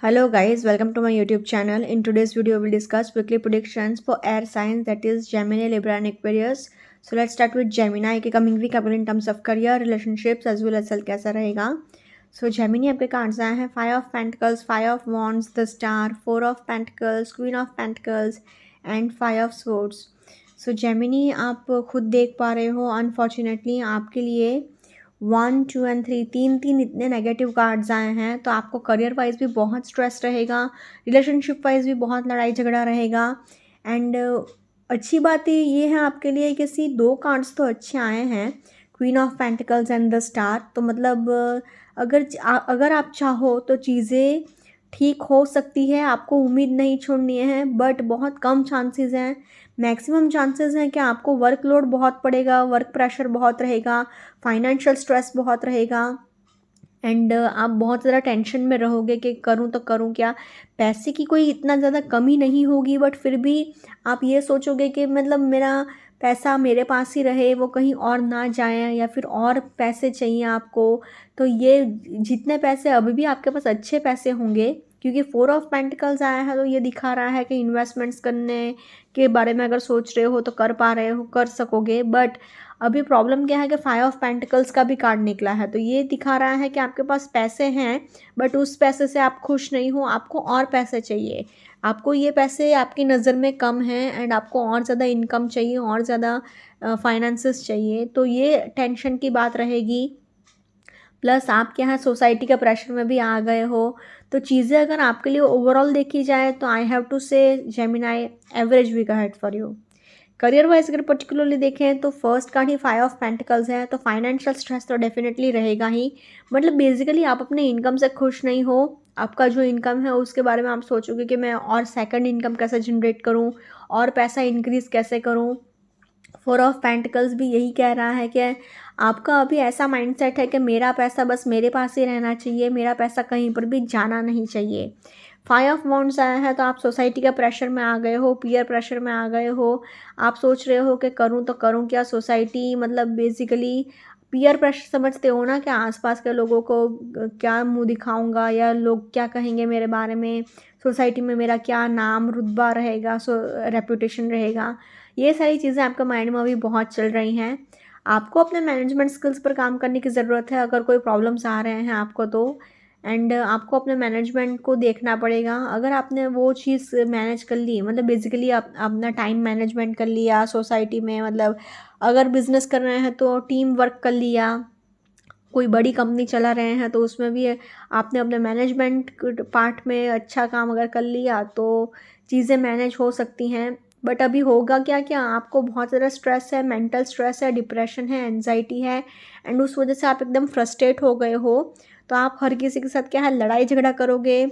Hello guys, welcome to my YouTube channel. In today's video, we'll discuss weekly predictions for air signs, that is Gemini, Libra and Aquarius. So let's start with Gemini के coming week आपके in terms of career, relationships as well as health कैसा रहेगा. So Gemini आपके cards आए हैं Five of Pentacles, Five of Wands, the Star, Four of Pentacles, Queen of Pentacles and Five of Swords. So Gemini आप खुद देख पा रहे हो unfortunately आपके लिए 1, 2 and 3 तीन इतने नेगेटिव कार्ड्स आए हैं, तो आपको करियर वाइज भी बहुत स्ट्रेस रहेगा, रिलेशनशिप वाइज भी बहुत लड़ाई झगड़ा रहेगा. एंड अच्छी बात ये है आपके लिए कि सी दो कार्ड्स तो अच्छे आए हैं, queen of pentacles and the star. तो मतलब अगर आप चाहो तो चीज़ें ठीक हो सकती है, आपको उम्मीद नहीं छोड़नी है, बट बहुत कम चांसेस हैं, मैक्सिमम चांसेस हैं कि आपको वर्कलोड बहुत पड़ेगा, वर्क प्रेशर बहुत रहेगा, फाइनेंशियल स्ट्रेस बहुत रहेगा एंड आप बहुत ज़्यादा टेंशन में रहोगे कि करूं तो करूं क्या. पैसे की कोई इतना ज़्यादा कमी नहीं होगी, बट फिर भी आप ये सोचोगे कि मतलब मेरा पैसा मेरे पास ही रहे, वो कहीं और ना जाए, या फिर और पैसे चाहिए आपको. तो ये जितने पैसे अभी भी आपके पास अच्छे पैसे होंगे, क्योंकि फोर ऑफ पेंटिकल्स आया है तो ये दिखा रहा है कि इन्वेस्टमेंट्स करने के बारे में अगर सोच रहे हो तो कर पा रहे हो, कर सकोगे. बट अभी प्रॉब्लम क्या है कि फाइव ऑफ पेंटिकल्स का भी कार्ड निकला है, तो ये दिखा रहा है कि आपके पास पैसे हैं, बट उस पैसे से आप खुश नहीं हो, आपको और पैसे चाहिए. आपको ये पैसे आपकी नज़र में कम हैं एंड आपको और ज़्यादा इनकम चाहिए, और ज़्यादा फाइनेंसेस चाहिए, तो ये टेंशन की बात रहेगी. प्लस आप क्या है सोसाइटी के प्रेशर में भी आ गए हो, तो चीज़ें अगर आपके लिए ओवरऑल देखी जाए तो I have to say Gemini average week ahead for you. Career wise अगर पर्टिकुलरली देखें तो फर्स्ट कार्ड ही फाइव ऑफ पेंटिकल्स है, तो फाइनेंशियल स्ट्रेस तो डेफिनेटली रहेगा ही. मतलब बेसिकली आप अपने इनकम से खुश नहीं हो, आपका जो इनकम है उसके बारे में आप सोचोगे कि मैं और सेकंड इनकम कैसे जनरेट करूं, और पैसा इंक्रीज कैसे करूं. फोर ऑफ पेंटिकल्स भी यही कह रहा है कि आपका अभी ऐसा माइंडसेट है कि मेरा पैसा बस मेरे पास ही रहना चाहिए, मेरा पैसा कहीं पर भी जाना नहीं चाहिए. फाइव ऑफ वांड्स आया है तो आप सोसाइटी के प्रेशर में आ गए हो, पीयर प्रेशर में आ गए हो. आप सोच रहे हो कि करूं तो करूं क्या, सोसाइटी मतलब बेसिकली पीयर प्रेशर समझते हो ना, कि आसपास के लोगों को क्या मुंह दिखाऊंगा, या लोग क्या कहेंगे मेरे बारे में, सोसाइटी में मेरा क्या नाम रुतबा रहेगा, रेपुटेशन रहेगा. ये सारी चीज़ें आपके माइंड में अभी बहुत चल रही हैं. आपको अपने मैनेजमेंट स्किल्स पर काम करने की ज़रूरत है अगर कोई प्रॉब्लम्स आ रहे हैं आपको तो. एंड आपको अपने मैनेजमेंट को देखना पड़ेगा. अगर आपने वो चीज़ मैनेज कर ली, मतलब बेसिकली आप अपना टाइम मैनेजमेंट कर लिया सोसाइटी में, मतलब अगर बिजनेस कर रहे हैं तो टीम वर्क कर लिया, कोई बड़ी कंपनी चला रहे हैं तो उसमें भी आपने अपने मैनेजमेंट पार्ट में अच्छा काम अगर कर लिया तो चीज़ें मैनेज हो सकती हैं. बट अभी होगा क्या, क्या आपको बहुत ज़्यादा स्ट्रेस है, मेंटल स्ट्रेस है, डिप्रेशन है, एंजाइटी है, एंड उस वजह से आप एकदम फ्रस्ट्रेट हो गए हो. तो आप हर किसी के साथ क्या है लड़ाई झगड़ा करोगे,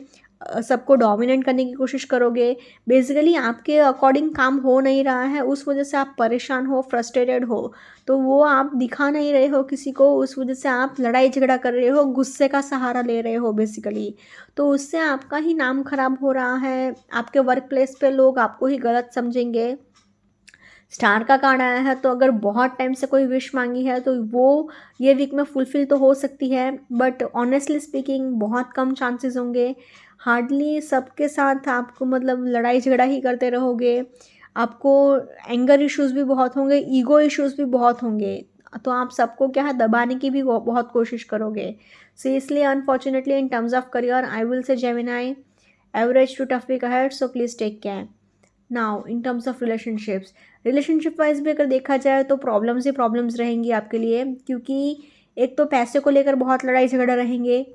सबको डोमिनेट करने की कोशिश करोगे. बेसिकली आपके अकॉर्डिंग काम हो नहीं रहा है, उस वजह से आप परेशान हो, फ्रस्ट्रेटेड हो, तो वो आप दिखा नहीं रहे हो किसी को, उस वजह से आप लड़ाई झगड़ा कर रहे हो, गुस्से का सहारा ले रहे हो बेसिकली. तो उससे आपका ही नाम खराब हो रहा है, आपके वर्क प्लेस पे लोग आपको ही गलत समझेंगे. स्टार का कार्ड आया है, तो अगर बहुत टाइम से कोई विश मांगी है तो वो ये वीक में फुलफिल तो हो सकती है, बट ऑनेस्टली स्पीकिंग बहुत कम चांसेस होंगे. हार्डली सबके साथ आपको मतलब लड़ाई झगड़ा ही करते रहोगे. आपको एंगर इश्यूज़ भी बहुत होंगे, ईगो इश्यूज़ भी बहुत होंगे, तो आप सबको क्या है दबाने की भी बहुत कोशिश करोगे. सो इसलिए unfortunately in terms of career I will say Gemini average to tough week ahead, so please take care. Now in terms of relationships, relationship wise भी अगर देखा जाए तो प्रॉब्लम्स ही प्रॉब्लम्स रहेंगी आपके लिए, क्योंकि एक तो पैसे को लेकर बहुत लड़ाई झगड़ा रहेंगे.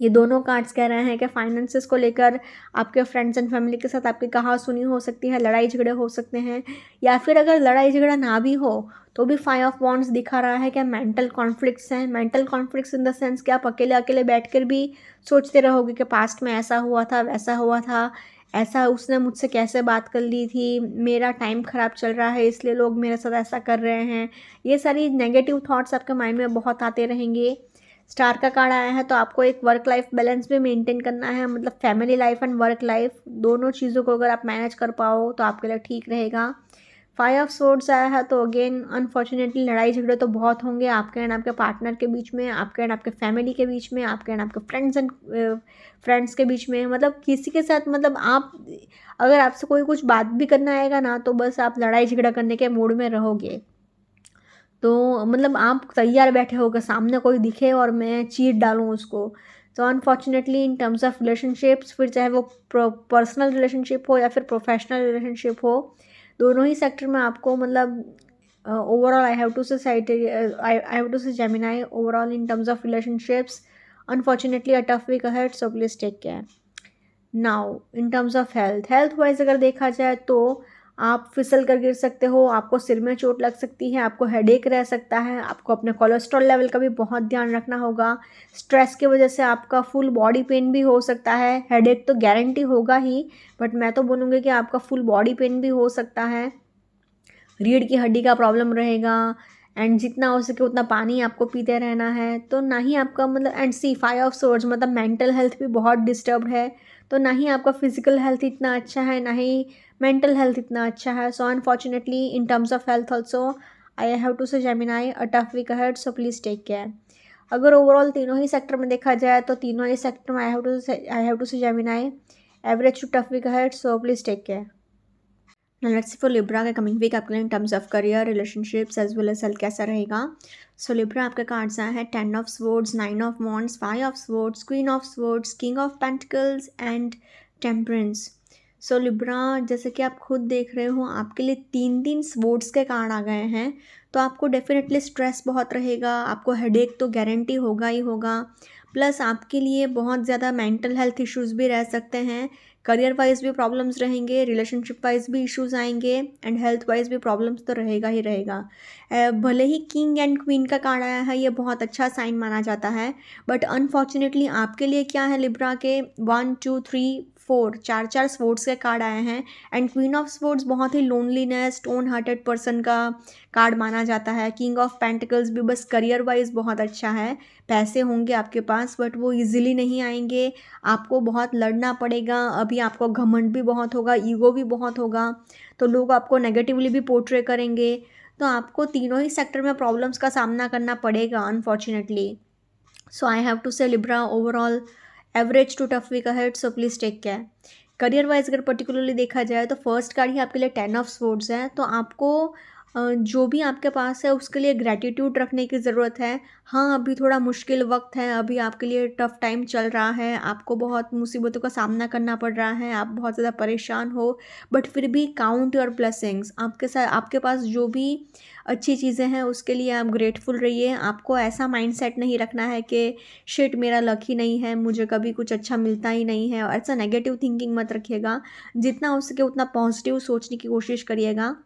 ये दोनों कार्ड्स कह रहे हैं कि फाइनेंसेस को लेकर आपके फ्रेंड्स एंड फैमिली के साथ आपकी कहा सुनी हो सकती है, लड़ाई झगड़े हो सकते हैं. या फिर अगर लड़ाई झगड़ा ना भी हो तो भी फाइव ऑफ वॉन्ड्स दिखा रहा है कि मेंटल कॉन्फ्लिक्ट्स हैं. Mental conflicts in the sense कि आप अकेले अकेले बैठकर भी सोचते रहोगे कि पास्ट में ऐसा हुआ था, वैसा हुआ था, ऐसा उसने मुझसे कैसे बात कर ली थी, मेरा टाइम ख़राब चल रहा है इसलिए लोग मेरे साथ ऐसा कर रहे हैं. ये सारी नेगेटिव थॉट्स आपके माइंड में बहुत आते रहेंगे. स्टार का कार्ड आया है तो आपको एक वर्क लाइफ बैलेंस भी मेंटेन करना है, मतलब family life and work life दोनों चीज़ों को अगर आप मैनेज कर पाओ तो आपके लिए ठीक रहेगा. फाइव ऑफ सोर्ड्स आया है तो अगेन अनफॉर्चुनेटली लड़ाई झगड़े तो बहुत होंगे आपके एंड आपके पार्टनर के बीच में, आपके एंड आपके फैमिली के बीच में, आपके एंड आपके फ्रेंड्स के बीच में, मतलब किसी के साथ, मतलब आप अगर आपसे कोई कुछ बात भी करना आएगा ना तो बस आप लड़ाई झगड़ा करने के मूड में रहोगे। तो मतलब आप तैयार बैठे होगे सामने कोई दिखे और मैं चीट डालूँ उसको। तो unfortunately in terms of relationships, फिर चाहे वो पर्सनल रिलेशनशिप हो या फिर प्रोफेशनल रिलेशनशिप हो, दोनों ही सेक्टर में आपको मतलब overall I have to say I have to say Gemini overall in terms of relationships unfortunately a tough week ahead, so please take care. Now in terms of health wise अगर देखा जाए तो आप फिसल कर गिर सकते हो, आपको सिर में चोट लग सकती है, आपको हेडेक रह सकता है, आपको अपने कोलेस्ट्रॉल लेवल का भी बहुत ध्यान रखना होगा। स्ट्रेस की वजह से आपका फुल बॉडी पेन भी हो सकता है, हेडेक तो गारंटी होगा ही, बट मैं तो बोलूँगी कि आपका फुल बॉडी पेन भी हो सकता है, रीढ़ की हड्डी का प्रॉब्लम रहेगा, एंड जितना हो सके उतना पानी आपको पीते रहना है। तो ना ही आपका मतलब and see five of swords मतलब मेंटल हेल्थ भी बहुत डिस्टर्ब्ड है, तो ना ही आपका फिजिकल हेल्थ इतना अच्छा है, ना ही मेंटल हेल्थ इतना अच्छा है। So unfortunately in terms of health also I have to say Gemini a tough week ahead, so please take care. अगर ओवरऑल तीनों ही सेक्टर में देखा जाए तो तीनों ही सेक्टर में I have to say Gemini average to tough week ahead, so please take care. Now let's see for Libra का कमिंग वीक आपके लिए in terms of career, relationships as well as health कैसा रहेगा। So Libra आपके cards आए हैं 10 of swords, 9 of wands, 5 of swords, queen of swords, king of pentacles and temperance. So Libra जैसे कि आप खुद देख रहे हो आपके लिए 3 स्वॉर्ड्स के कार्ड आ गए हैं, तो आपको डेफिनेटली स्ट्रेस बहुत रहेगा, आपको हेडेक तो गारंटी होगा ही होगा, प्लस आपके लिए बहुत ज़्यादा मेंटल हेल्थ इश्यूज़ भी रह सकते हैं, करियर वाइज भी प्रॉब्लम्स रहेंगे, रिलेशनशिप वाइज भी इश्यूज आएंगे, एंड हेल्थ वाइज भी प्रॉब्लम्स तो रहेगा ही रहेगा। भले ही किंग एंड क्वीन का कार्ड आया है, ये बहुत अच्छा साइन माना जाता है, बट अनफॉर्चुनेटली आपके लिए क्या है, लिब्रा के 1 2 3 4 4 स्वॉर्ड्स के कार्ड आए हैं, एंड क्वीन ऑफ स्वॉर्ड्स बहुत ही लोनलीनेस, स्टोन हार्टेड पर्सन का कार्ड माना जाता है। किंग ऑफ पेंटिकल्स भी बस करियर वाइज बहुत अच्छा है, पैसे होंगे आपके पास बट वो इजीली नहीं आएंगे, आपको बहुत लड़ना पड़ेगा, अभी आपको घमंड भी बहुत होगा, ईगो भी बहुत होगा, तो लोग आपको नेगेटिवली भी पोर्ट्रे करेंगे, तो आपको तीनों ही सेक्टर में प्रॉब्लम्स का सामना करना पड़ेगा unfortunately. So I have to say Libra overall average to tough week ahead, so please take care. Career wise अगर पर्टिकुलरली देखा जाए तो फर्स्ट कार्ड ही आपके लिए 10 ऑफ स्वॉर्ड्स है, तो आपको जो भी आपके पास है उसके लिए ग्रैटिट्यूड रखने की ज़रूरत है। हाँ, अभी थोड़ा मुश्किल वक्त है, अभी आपके लिए टफ टाइम चल रहा है, आपको बहुत मुसीबतों का सामना करना पड़ रहा है, आप बहुत ज़्यादा परेशान हो, बट फिर भी काउंट योर ब्लेसिंग्स, आपके साथ आपके पास जो भी अच्छी चीज़ें हैं उसके लिए आप ग्रेटफुल रहिए। आपको ऐसा माइंडसेट नहीं रखना है कि शिट मेरा लक ही नहीं है, मुझे कभी कुछ अच्छा मिलता ही नहीं है, और ऐसा नेगेटिव थिंकिंग मत रखिएगा, जितना हो सके उतना पॉजिटिव सोचने की कोशिश करिएगा।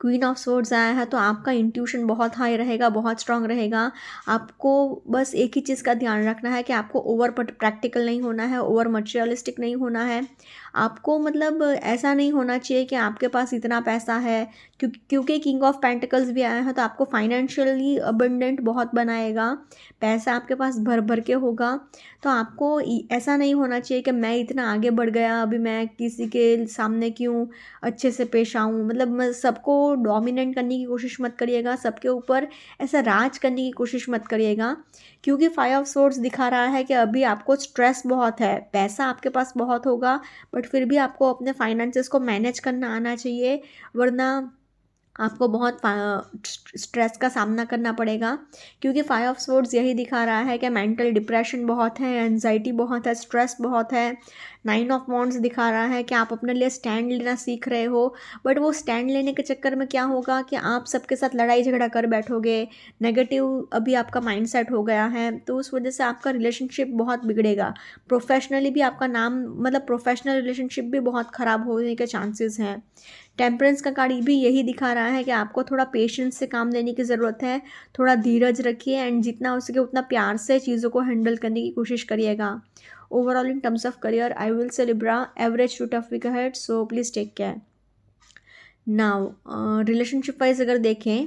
क्वीन ऑफ स्वॉर्ड्स आया है तो आपका इंट्यूशन बहुत हाई रहेगा, बहुत स्ट्रांग रहेगा, आपको बस एक ही चीज़ का ध्यान रखना है कि आपको ओवर प्रैक्टिकल नहीं होना है, ओवर मटेरियलिस्टिक नहीं होना है, आपको मतलब ऐसा नहीं होना चाहिए कि आपके पास इतना पैसा है, क्योंकि किंग ऑफ पेंटिकल्स भी आया है तो आपको फाइनेंशियली अबंडेंट बहुत बनाएगा, पैसा आपके पास भर भर के होगा, तो आपको ऐसा नहीं होना चाहिए कि मैं इतना आगे बढ़ गया, अभी मैं किसी के सामने क्यों अच्छे से पेश आऊँ, मतलब मैं सबको डोमिनेट करने की कोशिश मत करिएगा, सबके ऊपर ऐसा राज करने की कोशिश मत करिएगा, क्योंकि फाइव ऑफ सोर्ड्स दिखा रहा है कि अभी आपको स्ट्रेस बहुत है, पैसा आपके पास बहुत होगा, बट फिर भी आपको अपने फाइनेंसेस को मैनेज करना आना चाहिए, वरना आपको बहुत स्ट्रेस का सामना करना पड़ेगा, क्योंकि फाइव ऑफ स्वॉर्ड्स यही दिखा रहा है कि मेंटल डिप्रेशन बहुत है, एंजाइटी बहुत है, स्ट्रेस बहुत है। 9 ऑफ वॉन्ड्स दिखा रहा है कि आप अपने लिए स्टैंड लेना सीख रहे हो, बट वो स्टैंड लेने के चक्कर में क्या होगा कि आप सबके साथ लड़ाई झगड़ा कर बैठोगे, नेगेटिव अभी आपका माइंडसेट हो गया है, तो उस वजह से आपका रिलेशनशिप बहुत बिगड़ेगा, प्रोफेशनली भी आपका नाम मतलब प्रोफेशनल रिलेशनशिप भी बहुत ख़राब होने के चांसेस हैं। टेम्परेंस का कार्ड भी यही दिखा रहा है कि आपको थोड़ा पेशेंस से काम लेने की ज़रूरत है, थोड़ा धीरज रखिए, एंड जितना हो सके उतना प्यार से चीज़ों को हैंडल करने की कोशिश करिएगा। Overall in terms of career I will say Libra average to tough week ahead, so please take care. Now relationship wise अगर देखें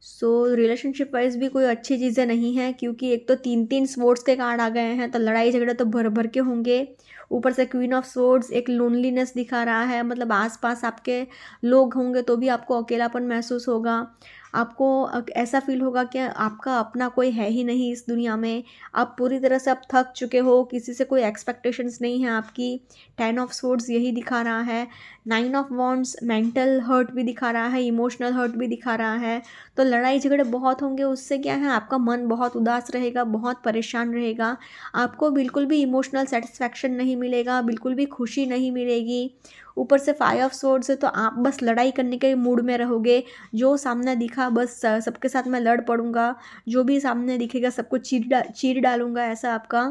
सो रिलेशनशिप वाइज भी कोई अच्छी चीज़ें नहीं हैं, क्योंकि एक तो 3-3 स्वॉर्ड्स के कार्ड आ गए हैं, तो लड़ाई झगड़े तो भर भर के होंगे। ऊपर से क्वीन ऑफ स्वॉर्ड्स एक लोनलीनेस दिखा रहा है, मतलब आसपास आपके लोग होंगे तो भी आपको अकेलापन महसूस होगा। आपको ऐसा फील होगा कि आपका अपना कोई है ही नहीं इस दुनिया में। आप पूरी तरह से आप थक चुके हो, किसी से कोई एक्सपेक्टेशंस नहीं है आपकी। 10 ऑफ स्वॉर्ड्स यही दिखा रहा है। 9 ऑफ वॉन्ड्स मेंटल हर्ट भी दिखा रहा है, इमोशनल हर्ट भी दिखा रहा है। तो लड़ाई झगड़े बहुत होंगे, उससे क्या है, आपका मन बहुत उदास रहेगा, बहुत परेशान रहेगा। आपको बिल्कुल भी इमोशनल सेटिस्फैक्शन नहीं मिलेगा, बिल्कुल भी खुशी नहीं मिलेगी। ऊपर से 5 ऑफ स्वॉर्ड्स है, तो आप बस लड़ाई करने के मूड में रहोगे। जो सामने दिखा बस सबके साथ मैं लड़ पड़ूंगा, जो भी सामने दिखेगा सबको चीर डालूंगा, ऐसा आपका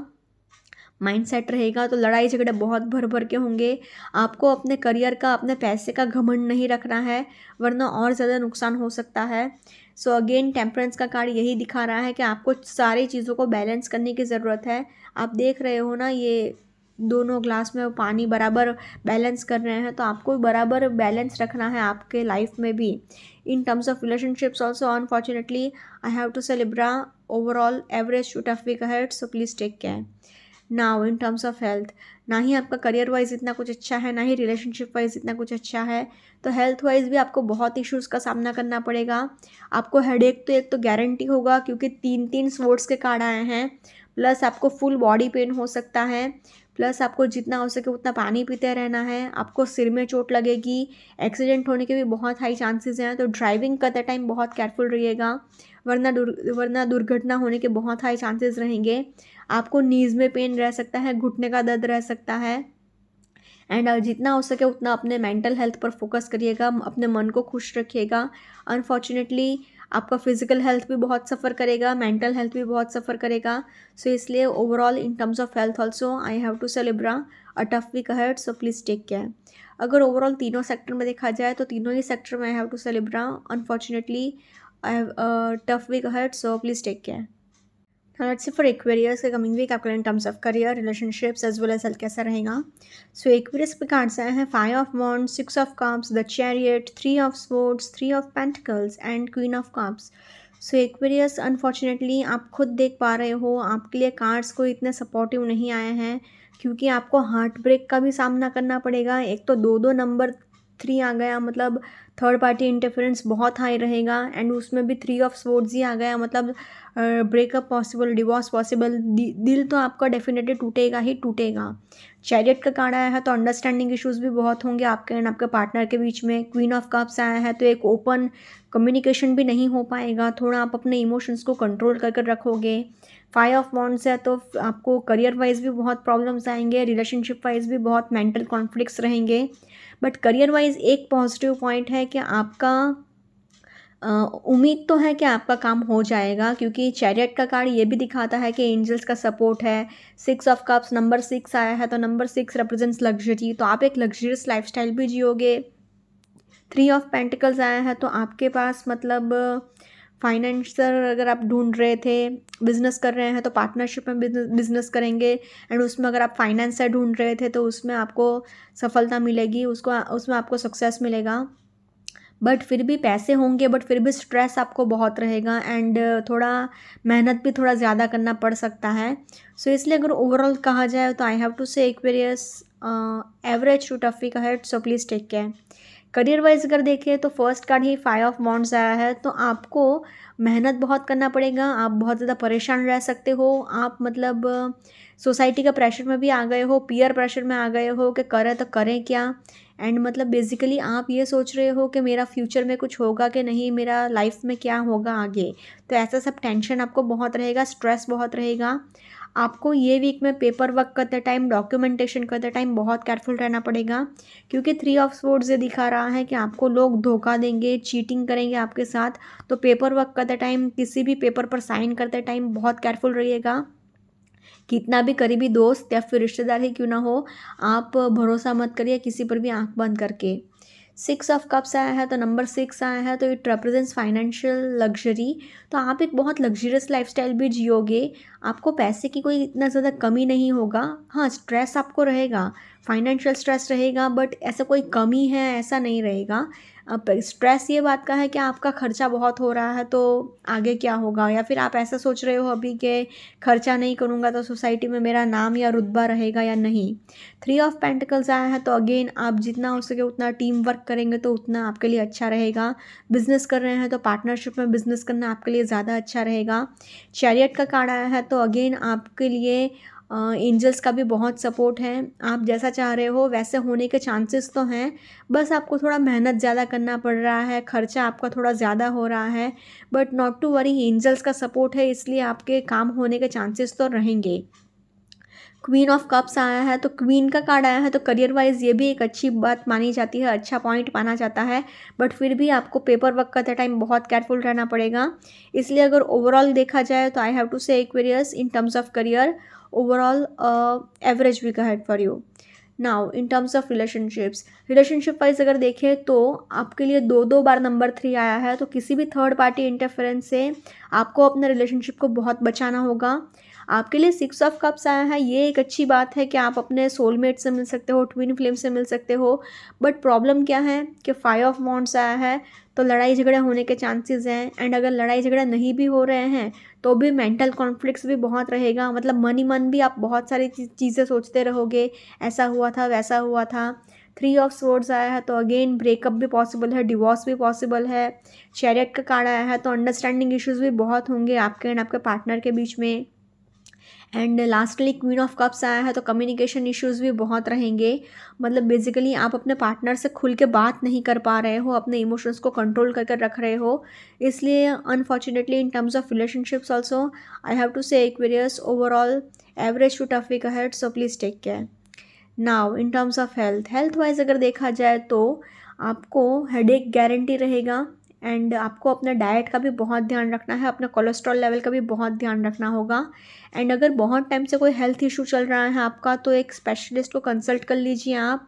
माइंडसेट रहेगा। तो लड़ाई झगड़े बहुत भर भर के होंगे। आपको अपने करियर का, अपने पैसे का घमंड नहीं रखना है, वरना और ज़्यादा नुकसान हो सकता है। सो अगेन टेम्परेंस का कार्ड यही दिखा रहा है कि आपको सारी चीज़ों को बैलेंस करने की ज़रूरत है। आप देख रहे हो ना, ये दोनों ग्लास में पानी बराबर बैलेंस कर रहे हैं, तो आपको बराबर बैलेंस रखना है आपके लाइफ में भी। In terms of relationships also unfortunately I have to say Libra, overall average to tough week ahead, so please take care. Now in terms of health, ना ही आपका करियर वाइज इतना कुछ अच्छा है, ना ही रिलेशनशिप वाइज इतना कुछ अच्छा है। तो हेल्थ वाइज भी आपको बहुत इश्यूज़ का सामना करना पड़ेगा। आपको हेडेक तो एक तो गारंटी होगा, क्योंकि 3-3 स्वॉर्ड्स के कार्ड आए हैं। प्लस आपको फुल बॉडी पेन हो सकता है। प्लस आपको जितना हो सके उतना पानी पीते रहना है। आपको सिर में चोट लगेगी। एक्सीडेंट होने के भी बहुत हाई चांसेस हैं, तो ड्राइविंग करते टाइम बहुत केयरफुल रहिएगा, वरना दुर्घटना होने के बहुत हाई चांसेस रहेंगे। आपको नीज़ में पेन रह सकता है, घुटने का दर्द रह सकता है। एंड जितना हो सके उतना अपने मेंटल हेल्थ पर फोकस करिएगा, अपने मन को खुश रखिएगा। अनफॉर्चुनेटली आपका फिजिकल हेल्थ भी बहुत सफ़र करेगा, मेंटल हेल्थ भी बहुत सफ़र करेगा। सो इसलिए overall in terms of health also I have to say Libra a tough week ahead, so please take care. अगर ओवरऑल तीनों सेक्टर में देखा जाए तो तीनों ही सेक्टर में I have to say Libra, unfortunately I have tough week ahead, so please take care. Now let's see for Aquarius के कमिंग वीक आपका in terms of career, relationships as well as health कैसा रहेगा। सो Aquarius पे cards आए हैं 5 of wands, 6 of cups, the chariot, 3 of swords, 3 of pentacles and queen of cups। So Aquarius unfortunately आप खुद देख पा रहे हो, आपके लिए कार्ड्स को इतने सपोर्टिव नहीं आए हैं, क्योंकि आपको हार्ट ब्रेक का भी सामना करना पड़ेगा। एक तो 2-2 नंबर 3 आ गया, मतलब थर्ड पार्टी इंटरफेरेंस बहुत हाई रहेगा। एंड उसमें भी 3 ऑफ स्वॉर्ड्स ही आ गया, मतलब ब्रेकअप पॉसिबल, डिवोर्स पॉसिबल। दिल तो आपका डेफिनेटली टूटेगा ही टूटेगा। चैरियट का कार्ड आया है, तो अंडरस्टैंडिंग इश्यूज भी बहुत होंगे आपके एंड आपके पार्टनर के बीच में। क्वीन ऑफ कप्स आया है, तो एक ओपन कम्युनिकेशन भी नहीं हो पाएगा, थोड़ा आप अपने इमोशंस को कंट्रोल कर कर रखोगे। 5 ऑफ वॉन्ड्स है, तो आपको करियर वाइज भी बहुत प्रॉब्लम्स आएंगे, रिलेशनशिप वाइज भी बहुत मेंटल कॉन्फ्लिक्ट्स रहेंगे। बट करियर वाइज एक पॉजिटिव पॉइंट है कि आपका उम्मीद तो है कि आपका काम हो जाएगा, क्योंकि चैरियट का कार्ड ये भी दिखाता है कि एंजल्स का सपोर्ट है। 6 ऑफ कप्स, नंबर 6 आया है, तो नंबर 6 रिप्रेजेंट्स लग्जरी, तो आप एक लग्जरियस लाइफस्टाइल भी जियोगे। 3 ऑफ पेंटिकल्स आया है, तो आपके पास मतलब फाइनेंशियल अगर आप ढूंढ रहे थे, बिजनेस कर रहे हैं तो पार्टनरशिप में बिजनेस करेंगे। एंड उसमें अगर आप फाइनेंसर ढूंढ रहे थे तो उसमें आपको सफलता मिलेगी, उसमें आपको सक्सेस मिलेगा। बट फिर भी पैसे होंगे, बट फिर भी स्ट्रेस आपको बहुत रहेगा एंड थोड़ा मेहनत भी थोड़ा ज़्यादा करना पड़ सकता है। सो इसलिए अगर ओवरऑल कहा जाए तो I have to say Aquarius average to tough week ahead, so please take care. Career wise अगर देखें तो फर्स्ट कार्ड ही 5 ऑफ वॉन्ड्स आया है, तो आपको मेहनत बहुत करना पड़ेगा, आप बहुत ज़्यादा परेशान रह सकते हो। आप मतलब सोसाइटी का प्रेशर में भी आ गए हो, पीयर प्रेशर में आ गए हो कि करें तो करें क्या। एंड मतलब बेसिकली आप ये सोच रहे हो कि मेरा फ्यूचर में कुछ होगा कि नहीं, मेरा लाइफ में क्या होगा आगे। तो ऐसा सब टेंशन आपको बहुत रहेगा, स्ट्रेस बहुत रहेगा। आपको ये वीक में पेपर वर्क करते टाइम, डॉक्यूमेंटेशन करते टाइम बहुत केयरफुल रहना पड़ेगा, क्योंकि 3 ऑफ स्वॉर्ड्स ये दिखा रहा है कि आपको लोग धोखा देंगे, चीटिंग करेंगे आपके साथ। तो पेपर वर्क करते टाइम, किसी भी पेपर पर साइन करते टाइम बहुत केयरफुल रहिएगा। कितना भी करीबी दोस्त या फिर रिश्तेदार ही क्यों ना हो, आप भरोसा मत करिए किसी पर भी आंख बंद करके। 6 ऑफ कप्स आया है, तो नंबर 6 आया है, तो इट रिप्रेजेंट्स फाइनेंशियल लग्जरी। तो आप एक बहुत लग्जरियस लाइफस्टाइल भी जियोगे। आपको पैसे की कोई इतना ज़्यादा कमी नहीं होगा। हाँ, स्ट्रेस आपको रहेगा, फाइनेंशियल स्ट्रेस रहेगा, बट ऐसा कोई कमी है ऐसा नहीं रहेगा। अब स्ट्रेस ये बात का है कि आपका खर्चा बहुत हो रहा है तो आगे क्या होगा, या फिर आप ऐसा सोच रहे हो अभी कि खर्चा नहीं करूँगा तो सोसाइटी में मेरा नाम या रुतबा रहेगा या नहीं। 3 ऑफ पेंटिकल्स आया है तो अगेन आप जितना हो सके उतना टीम वर्क करेंगे तो उतना आपके लिए अच्छा रहेगा। बिज़नेस कर रहे हैं तो पार्टनरशिप में बिज़नेस करना आपके लिए ज़्यादा अच्छा रहेगा। चैरियट का कार्ड आया है तो अगेन आपके लिए एंजल्स का भी बहुत सपोर्ट है। आप जैसा चाह रहे हो वैसे होने के चांसेस तो हैं, बस आपको थोड़ा मेहनत ज़्यादा करना पड़ रहा है, खर्चा आपका थोड़ा ज़्यादा हो रहा है, but not to worry, angels का सपोर्ट है इसलिए आपके काम होने के चांसेस तो रहेंगे। क्वीन ऑफ कप्स आया है तो क्वीन का कार्ड आया है तो करियर वाइज ये भी एक अच्छी बात मानी जाती है, अच्छा पॉइंट माना जाता है, बट फिर भी आपको पेपर वर्क करते टाइम बहुत केयरफुल रहना पड़ेगा। इसलिए अगर ओवरऑल देखा जाए तो I have to say Aquarius in terms of career overall average week ahead for you. Now in terms of relationship wise अगर देखें तो आपके लिए 2 बार नंबर 3 आया है तो किसी भी थर्ड पार्टी इंटरफेरेंस से आपको अपने रिलेशनशिप को बहुत बचाना होगा। आपके लिए 6 ऑफ कप्स आया है, ये एक अच्छी बात है कि आप अपने सोलमेट से मिल सकते हो, ट्विन फ्लेम से मिल सकते हो, बट प्रॉब्लम क्या है कि 5 ऑफ वॉन्ड्स आया है तो लड़ाई झगड़े होने के चांसेस हैं। एंड अगर लड़ाई झगड़ा नहीं भी हो रहे हैं तो भी मेंटल कॉन्फ्लिक्ट्स भी बहुत रहेगा, मतलब मन ही मन भी आप बहुत सारी चीज़ें सोचते रहोगे, ऐसा हुआ था वैसा हुआ था। 3 ऑफ स्वॉर्ड्स आया है तो अगेन ब्रेकअप भी पॉसिबल है, डिवोर्स भी पॉसिबल है। चैरियट का कार्ड आया है तो अंडरस्टैंडिंग इश्यूज भी बहुत होंगे आपके एंड आपके पार्टनर के बीच में। And lastly queen of cups आया है तो कम्युनिकेशन इश्यूज भी बहुत रहेंगे, मतलब बेसिकली आप अपने पार्टनर से खुल के बात नहीं कर पा रहे हो, अपने इमोशंस को कंट्रोल कर कर रख रहे हो। इसलिए unfortunately in terms of relationships also I have to say Aquarius overall average to tough week ahead, so please take care. Now in terms of health wise अगर देखा जाए तो आपको हेडेक गारंटी रहेगा, एंड आपको अपने डाइट का भी बहुत ध्यान रखना है, अपने कोलेस्ट्रॉल लेवल का भी बहुत ध्यान रखना होगा। एंड अगर बहुत टाइम से कोई हेल्थ इशू चल रहा है आपका तो एक स्पेशलिस्ट को कंसल्ट कर लीजिए आप।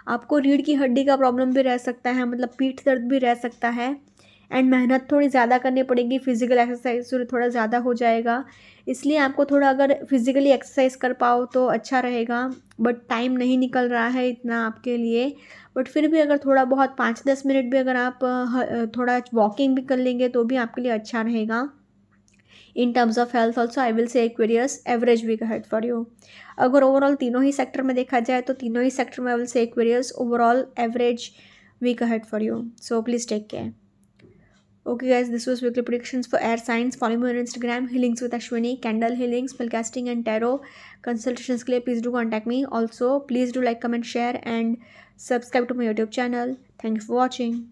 आपको रीढ़ की हड्डी का प्रॉब्लम भी रह सकता है, मतलब पीठ दर्द भी रह सकता है, एंड मेहनत थोड़ी ज़्यादा करनी पड़ेगी, फिजिकल एक्सरसाइज थोड़ा ज़्यादा हो जाएगा। इसलिए आपको थोड़ा अगर फिजिकली एक्सरसाइज कर पाओ तो अच्छा रहेगा, बट टाइम नहीं निकल रहा है इतना आपके लिए। बट फिर भी अगर थोड़ा बहुत 5-10 मिनट भी अगर आप थोड़ा वॉकिंग भी कर लेंगे तो भी आपके लिए अच्छा रहेगा। In terms of health also I will say Aquarius average week ahead for you. अगर ओवरऑल तीनों ही सेक्टर में देखा जाए तो तीनों ही सेक्टर में आई will say Aquarius overall average week ahead for you, so please take care. Okay guys, this was weekly predictions for air signs. Follow me on Instagram, healings with Ashwini, candle healings, spellcasting and tarot consultations के लिए please do contact me. Also please do like, comment, share and subscribe to my YouTube channel. Thank you for watching.